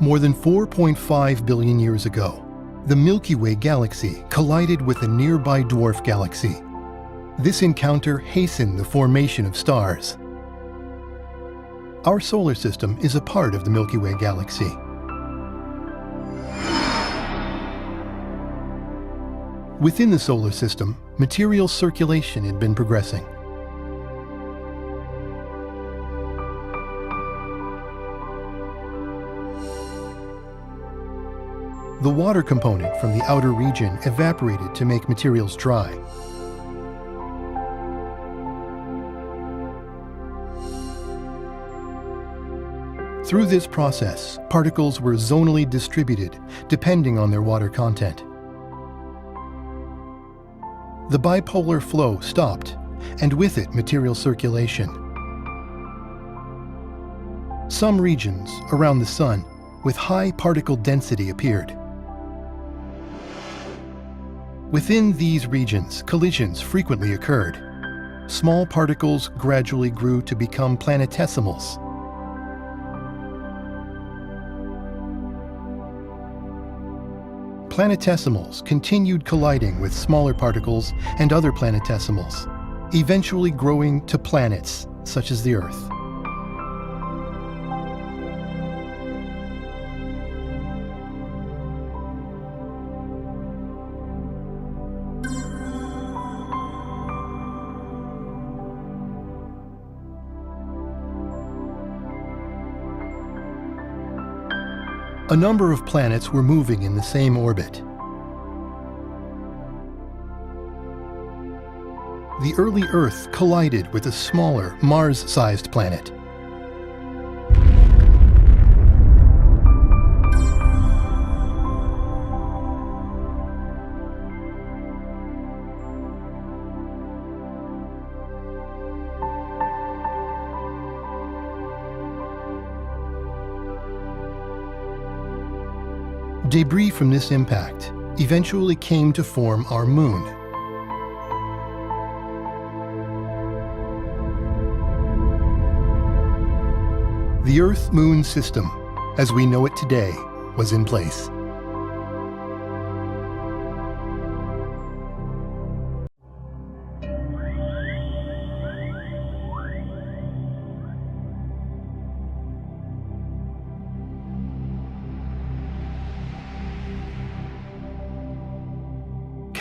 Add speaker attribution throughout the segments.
Speaker 1: More than 4.5 billion years ago, the Milky Way galaxy collided with a nearby dwarf galaxy. This encounter hastened the formation of stars. Our solar system is a part of the Milky Way galaxy. Within the solar system, material circulation had been progressing. The water component from the outer region evaporated to make materials dry. Through this process, particles were zonally distributed, depending on their water content. The bipolar flow stopped, and with it, material circulation. Some regions around the Sun with high particle density appeared. Within these regions, collisions frequently occurred. Small particles gradually grew to become planetesimals. Planetesimals continued colliding with smaller particles and other planetesimals, eventually growing to planets, such as the Earth. A number of planets were moving in the same orbit. The early Earth collided with a smaller, Mars-sized planet. Debris from this impact eventually came to form our Moon. The Earth-Moon system, as we know it today, was in place.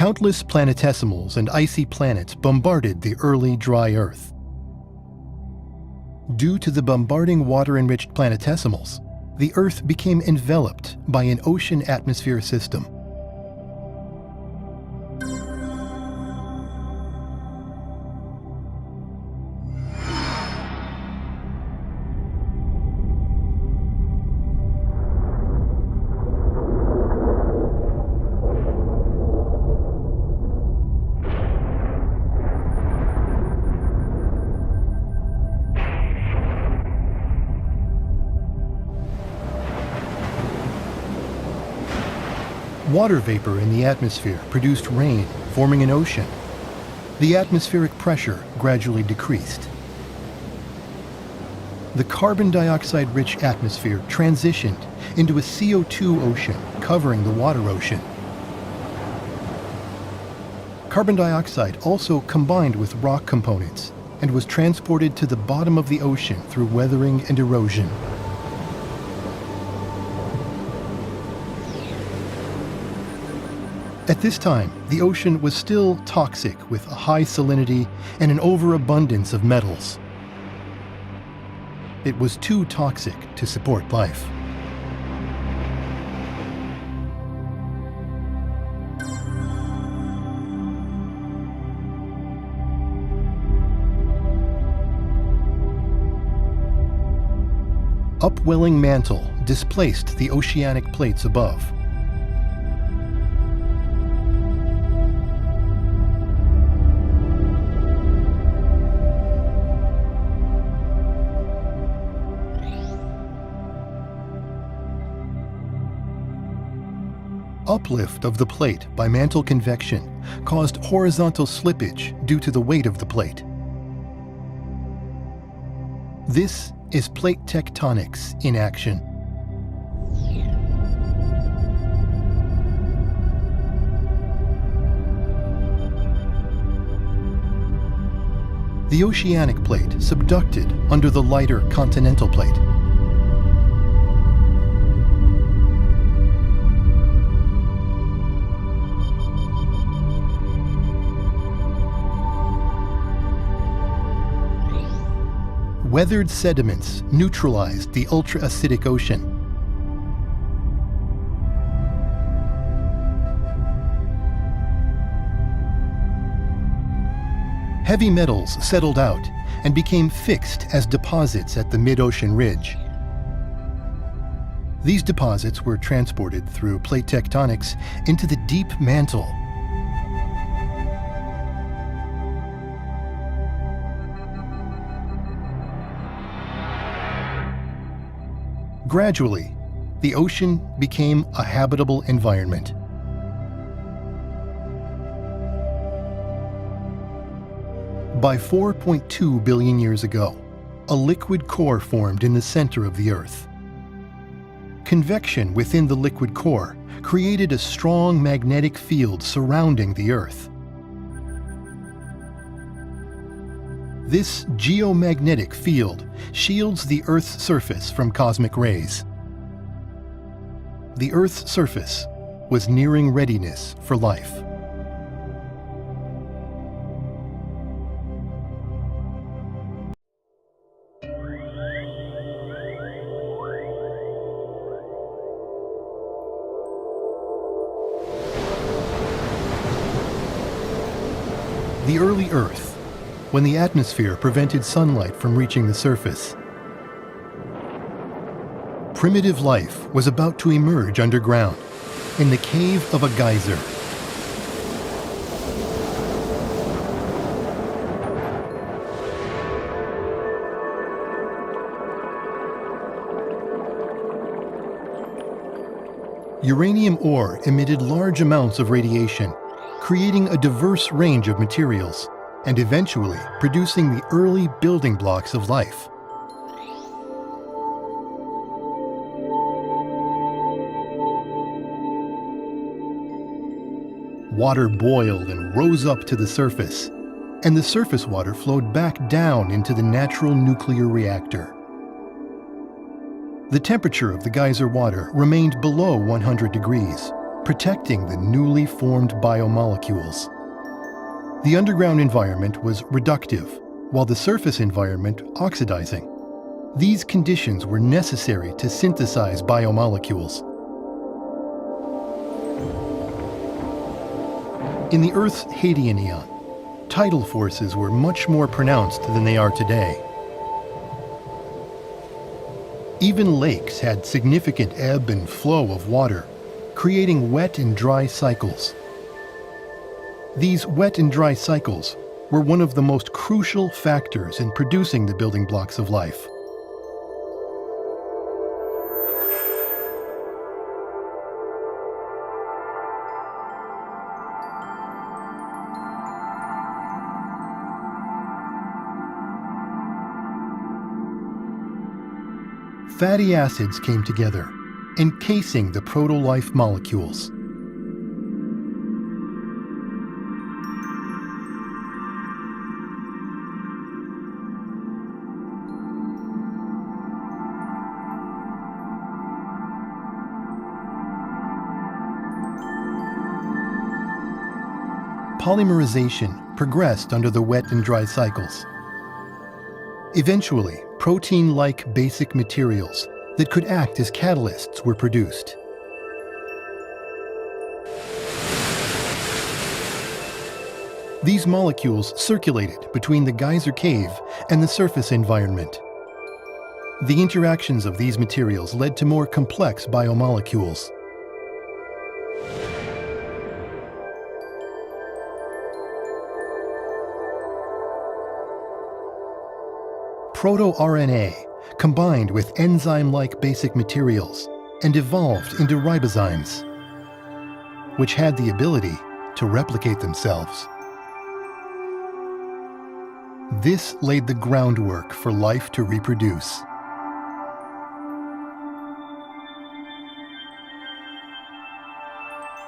Speaker 1: Countless planetesimals and icy planets bombarded the early dry Earth. Due to the bombarding water-enriched planetesimals, the Earth became enveloped by an ocean atmosphere system. Water vapor in the atmosphere produced rain, forming an ocean. The atmospheric pressure gradually decreased. The carbon dioxide-rich atmosphere transitioned into a CO2 ocean covering the water ocean. Carbon dioxide also combined with rock components and was transported to the bottom of the ocean through weathering and erosion. At this time, the ocean was still toxic with a high salinity and an overabundance of metals. It was too toxic to support life. Upwelling mantle displaced the oceanic plates above. Uplift of the plate by mantle convection caused horizontal slippage due to the weight of the plate. This is plate tectonics in action. The oceanic plate subducted under the lighter continental plate. Weathered sediments neutralized the ultra-acidic ocean. Heavy metals settled out and became fixed as deposits at the mid-ocean ridge. These deposits were transported through plate tectonics into the deep mantle. Gradually, the ocean became a habitable environment. By 4.2 billion years ago, a liquid core formed in the center of the Earth. Convection within the liquid core created a strong magnetic field surrounding the Earth. This geomagnetic field shields the Earth's surface from cosmic rays. The Earth's surface was nearing readiness for life. The early Earth, when the atmosphere prevented sunlight from reaching the surface. Primitive life was about to emerge underground, in the cave of a geyser. Uranium ore emitted large amounts of radiation, creating a diverse range of materials, and eventually producing the early building blocks of life. Water boiled and rose up to the surface, and the surface water flowed back down into the natural nuclear reactor. The temperature of the geyser water remained below 100 degrees, protecting the newly formed biomolecules. The underground environment was reductive, while the surface environment oxidizing. These conditions were necessary to synthesize biomolecules. In the Earth's Hadean eon, tidal forces were much more pronounced than they are today. Even lakes had significant ebb and flow of water, creating wet and dry cycles. These wet and dry cycles were one of the most crucial factors in producing the building blocks of life. Fatty acids came together, encasing the proto-life molecules. Polymerization progressed under the wet and dry cycles. Eventually, protein-like basic materials that could act as catalysts were produced. These molecules circulated between the geyser cave and the surface environment. The interactions of these materials led to more complex biomolecules. Proto-RNA combined with enzyme-like basic materials and evolved into ribozymes, which had the ability to replicate themselves. This laid the groundwork for life to reproduce.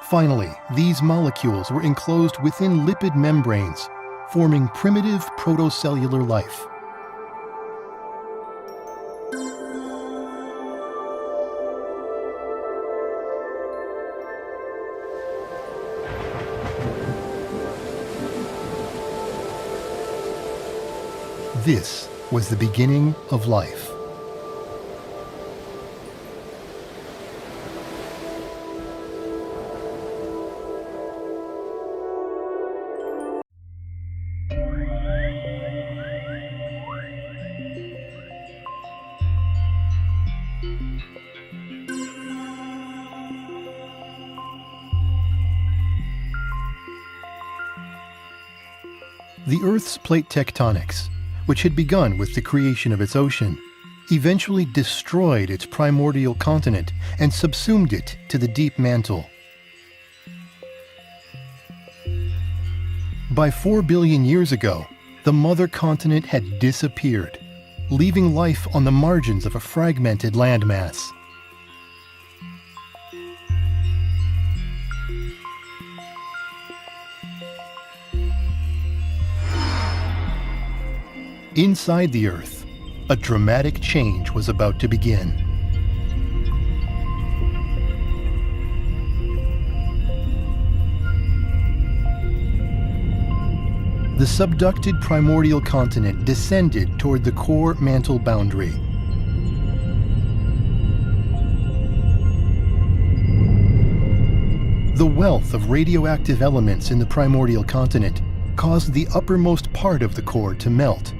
Speaker 1: Finally, these molecules were enclosed within lipid membranes, forming primitive protocellular life. This was the beginning of life. The Earth's plate tectonics, which had begun with the creation of its ocean, eventually destroyed its primordial continent and subsumed it to the deep mantle. By 4 billion years ago, the mother continent had disappeared, leaving life on the margins of a fragmented landmass. Inside the Earth, a dramatic change was about to begin. The subducted primordial continent descended toward the core mantle boundary. The wealth of radioactive elements in the primordial continent caused the uppermost part of the core to melt.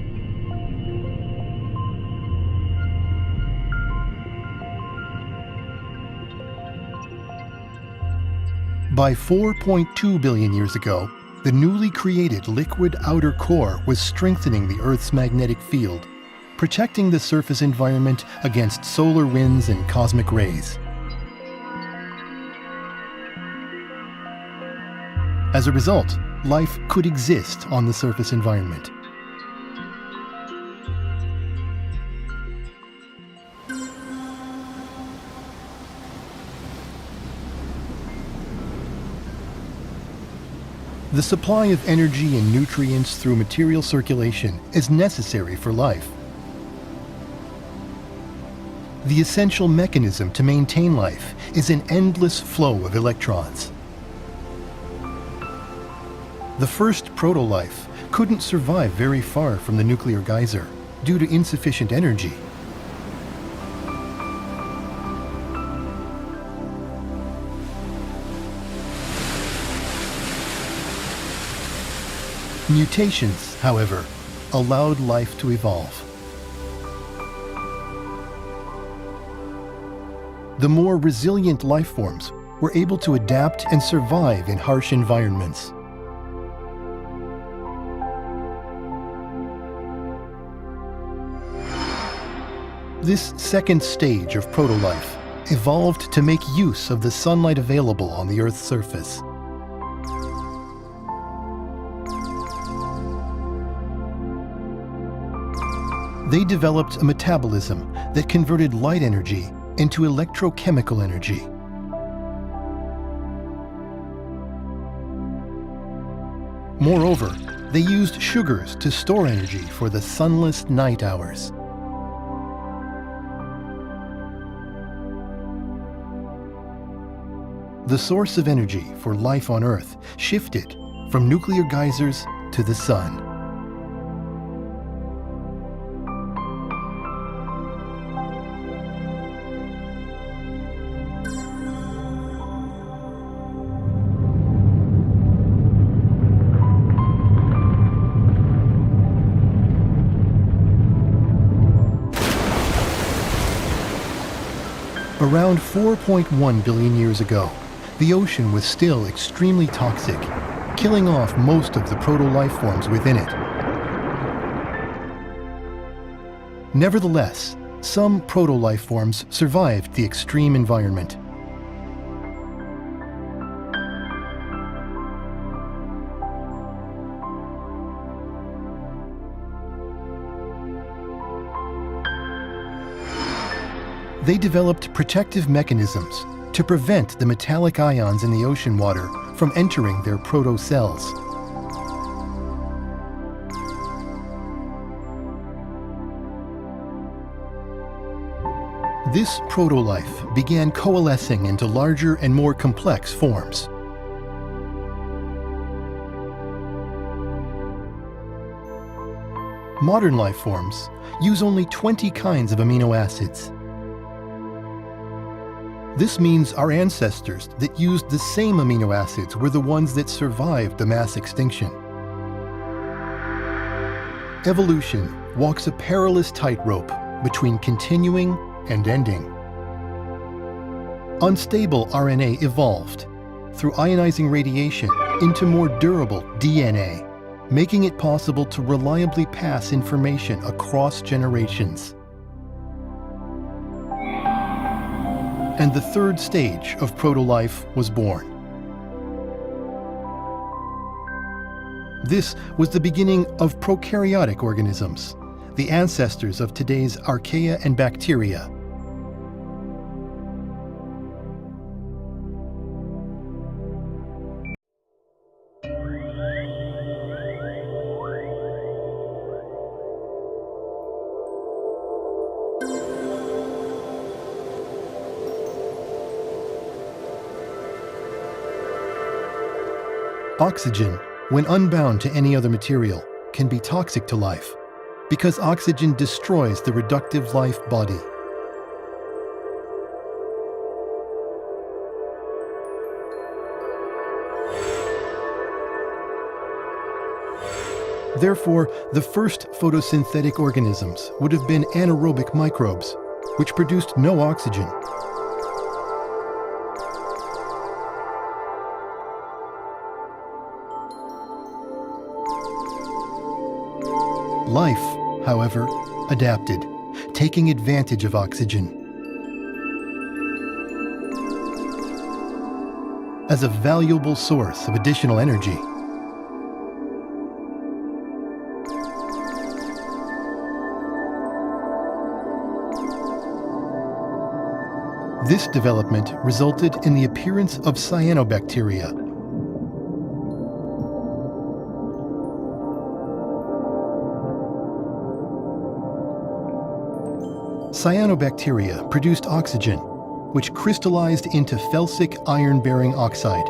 Speaker 1: By 4.2 billion years ago, the newly created liquid outer core was strengthening the Earth's magnetic field, protecting the surface environment against solar winds and cosmic rays. As a result, life could exist on the surface environment. The supply of energy and nutrients through material circulation is necessary for life. The essential mechanism to maintain life is an endless flow of electrons. The first proto-life couldn't survive very far from the nuclear geyser due to insufficient energy. Mutations, however, allowed life to evolve. The more resilient life forms were able to adapt and survive in harsh environments. This second stage of proto-life evolved to make use of the sunlight available on the Earth's surface. They developed a metabolism that converted light energy into electrochemical energy. Moreover, they used sugars to store energy for the sunless night hours. The source of energy for life on Earth shifted from nuclear geysers to the sun. Around 4.1 billion years ago, the ocean was still extremely toxic, killing off most of the proto-life forms within it. Nevertheless, some proto-life forms survived the extreme environment. They developed protective mechanisms to prevent the metallic ions in the ocean water from entering their proto-cells. This proto-life began coalescing into larger and more complex forms. Modern life forms use only 20 kinds of amino acids. This means our ancestors that used the same amino acids were the ones that survived the mass extinction. Evolution walks a perilous tightrope between continuing and ending. Unstable RNA evolved through ionizing radiation into more durable DNA, making it possible to reliably pass information across generations. And the third stage of proto-life was born. This was the beginning of prokaryotic organisms, the ancestors of today's archaea and bacteria. Oxygen, when unbound to any other material, can be toxic to life because oxygen destroys the reductive life body. Therefore, the first photosynthetic organisms would have been anaerobic microbes, which produced no oxygen. Life, however, adapted, taking advantage of oxygen. As a valuable source of additional energy. This development resulted in the appearance of cyanobacteria. Cyanobacteria produced oxygen, which crystallized into felsic iron-bearing oxide,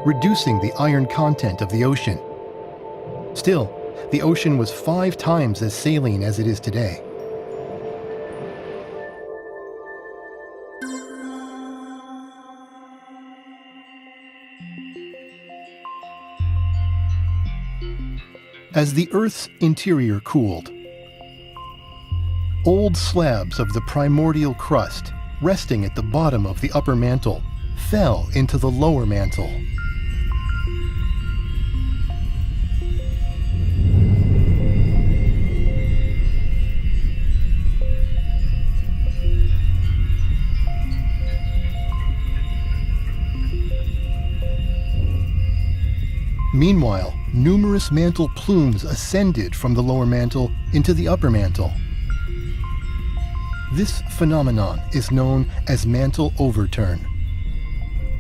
Speaker 1: reducing the iron content of the ocean. Still, the ocean was 5 times as saline as it is today. As the Earth's interior cooled, old slabs of the primordial crust, resting at the bottom of the upper mantle, fell into the lower mantle. Meanwhile, numerous mantle plumes ascended from the lower mantle into the upper mantle. This phenomenon is known as mantle overturn.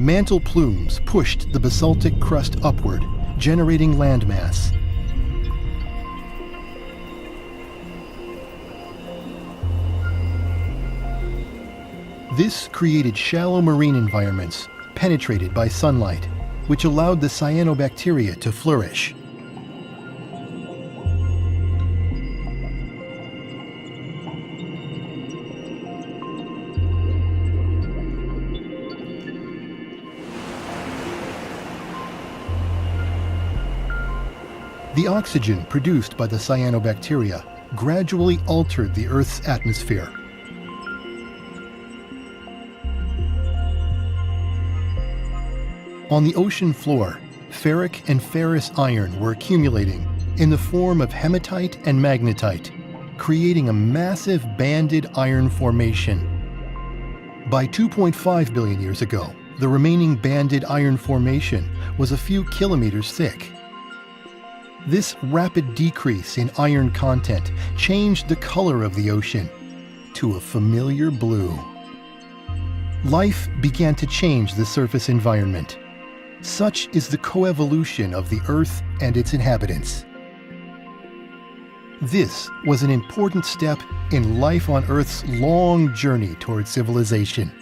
Speaker 1: Mantle plumes pushed the basaltic crust upward, generating landmass. This created shallow marine environments penetrated by sunlight, which allowed the cyanobacteria to flourish. The oxygen produced by the cyanobacteria gradually altered the Earth's atmosphere. On the ocean floor, ferric and ferrous iron were accumulating in the form of hematite and magnetite, creating a massive banded iron formation. By 2.5 billion years ago, the remaining banded iron formation was a few kilometers thick. This rapid decrease in iron content changed the color of the ocean to a familiar blue. Life began to change the surface environment. Such is the coevolution of the Earth and its inhabitants. This was an important step in life on Earth's long journey toward civilization.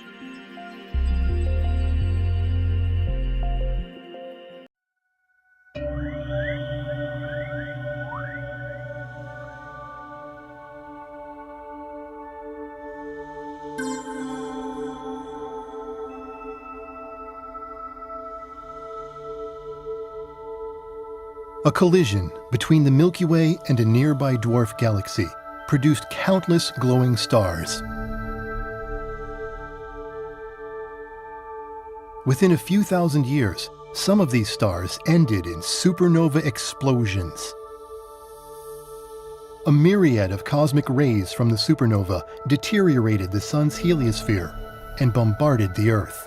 Speaker 1: A collision between the Milky Way and a nearby dwarf galaxy produced countless glowing stars. Within a few thousand years, some of these stars ended in supernova explosions. A myriad of cosmic rays from the supernova deteriorated the Sun's heliosphere and bombarded the Earth.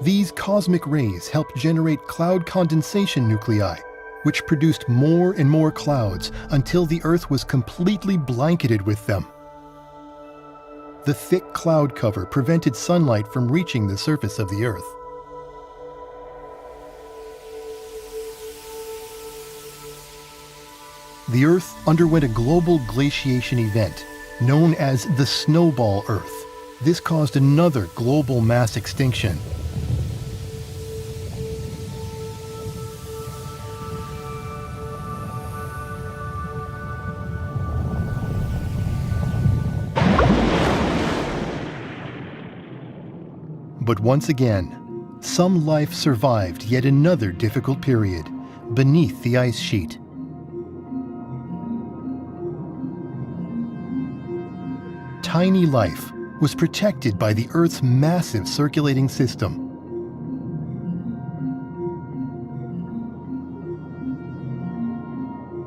Speaker 1: These cosmic rays helped generate cloud condensation nuclei, which produced more and more clouds until the Earth was completely blanketed with them. The thick cloud cover prevented sunlight from reaching the surface of the Earth. The Earth underwent a global glaciation event known as the Snowball Earth. This caused another global mass extinction. But once again, some life survived yet another difficult period beneath the ice sheet. Tiny life was protected by the Earth's massive circulating system.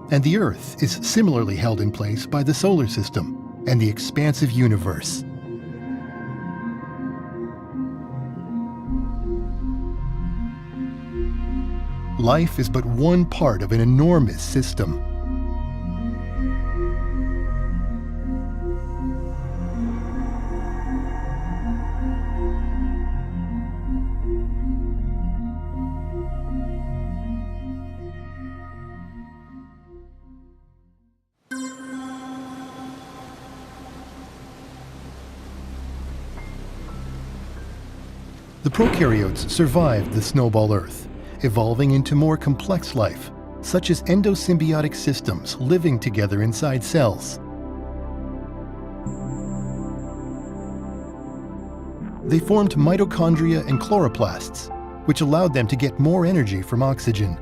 Speaker 1: And the Earth is similarly held in place by the solar system and the expansive universe. Life is but one part of an enormous system. The prokaryotes survived the Snowball Earth, evolving into more complex life, such as endosymbiotic systems living together inside cells. They formed mitochondria and chloroplasts, which allowed them to get more energy from oxygen.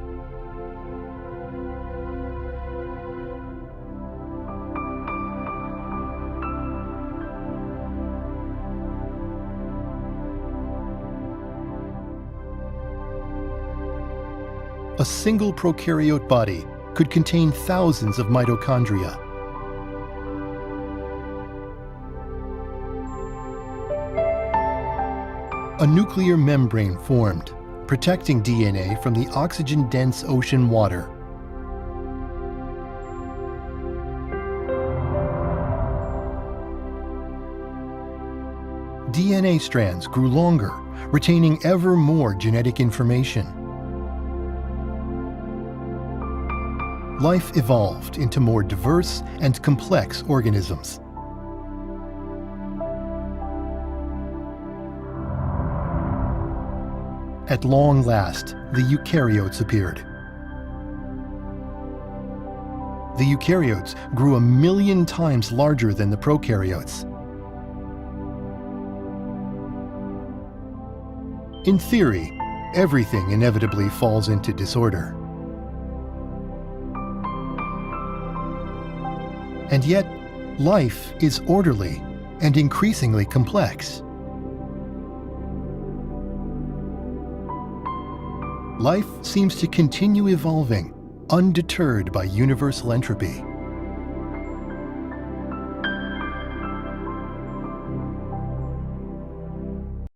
Speaker 1: A single prokaryote body could contain thousands of mitochondria. A nuclear membrane formed, protecting DNA from the oxygen-dense ocean water. DNA strands grew longer, retaining ever more genetic information. Life evolved into more diverse and complex organisms. At long last, the eukaryotes appeared. The eukaryotes grew 1,000,000 times larger than the prokaryotes. In theory, everything inevitably falls into disorder. And yet, life is orderly and increasingly complex. Life seems to continue evolving, undeterred by universal entropy.